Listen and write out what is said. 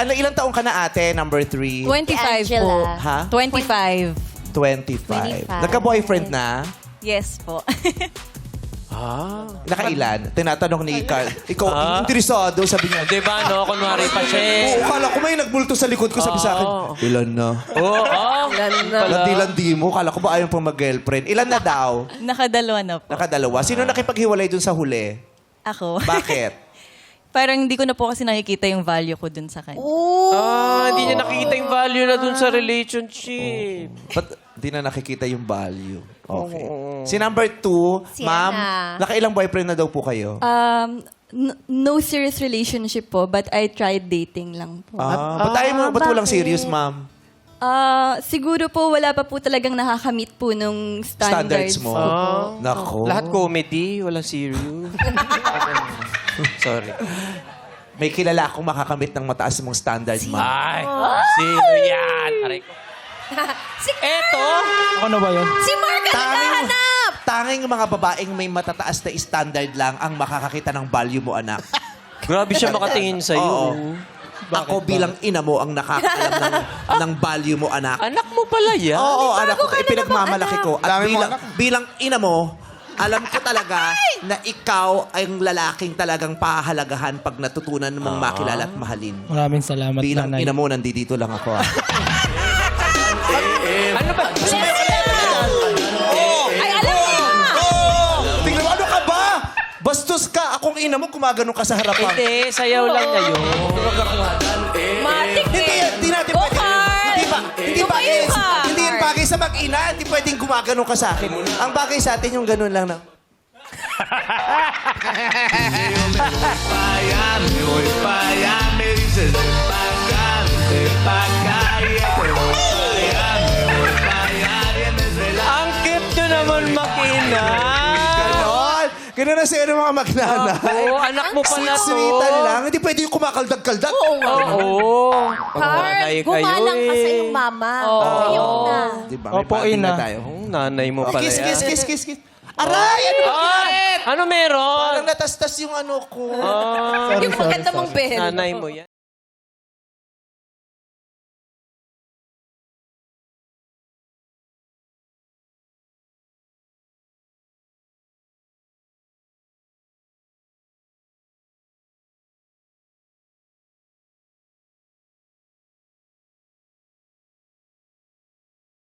Ano, ilang taong ka na ate, number 3? 25 po. Angela. Ha? 25. 25. 25. Nagka-boyfriend na? Yes po. Nakailan? Tinatanong ni Carl. Ikaw, interesado, sabi niya. Di ba, no? Kunwari pa siya eh. Oo, kala ko may nagbulto sa likod ko, sabi sa akin, ilan na? Oo, Landi-landi mo, kala ko ba ayaw pang mag-girlfriend? Ilan na daw? Nakadalawa na po. Nakadalawa. Sino nakipaghiwalay dun sa huli? Ako. Bakit? Parang hindi ko na po kasi nakikita yung value ko dun sa kanya. Hindi niya nakikita yung value na dun sa relationship. Ba't di na nakikita yung value? Okay. Si number 2, Si ma'am, Anna. nakailang boyfriend na daw po kayo? No serious relationship po, but I tried dating lang po. Ba't walang serious, ma'am? Siguro po wala pa po talagang nakakamit po nung standards Standards mo? po. Nako. Lahat comedy, walang serious. Sorry. May kilala akong makakamit ng mataas mong standard, ma'am. Ay, sino yan? Aray ko. Eto? Ako na ba yun? Si Mark ang naghahanap! Tanging mga babaeng may matataas na standard lang ang makakakita ng value mo, anak. Grabe siya makatingin sa'yo. Oo. Ako bilang ina mo ang nakakaalam ng value mo, anak. Anak mo pala yan? Oo, anak ko. Pinagmamalaki ko. At Dami mo, bilang ina mo, alam ko talaga na ikaw ay ang lalaking talagang pahalagahan pag natutunan mong makilala at mahalin. Maraming salamat, Bilang nanay. ina mo, nandito lang ako. Ano ba? Ay, alam mo! Tingnan mo, ano ka ba? Bastos ka. Akong ina mo, gumagano ka sa harapan. Hindi, sayaw lang niya yun. Matik Hindi natin Go, pwede. Carl! Hindi bagay. Tumayo ka! Hindi yan bagay sa mag-ina. Hindi pwedeng gumagano ka sa akin. Ang bagay sa atin yung ganun lang na. Ang cute nyo naman makina. Ganon. Ganon na sa'yo ng mga magnana. Oo, anak mo pala to. Sweet-sweetan lang. Hindi pwede yung kumakaldag-kaldag. Oo. Carl, Nanay kayo gumalang ka eh. sa iyong mama. Ayun na. Diba? May Opo, bonding ina. na tayo. Nanay mo pala Kiss, yan. kiss, kiss, kiss, kiss. Aray! Ano ba? Ano meron? Parang natastas yung ano ko. Yung maganda mong bed. Nanay mo yan.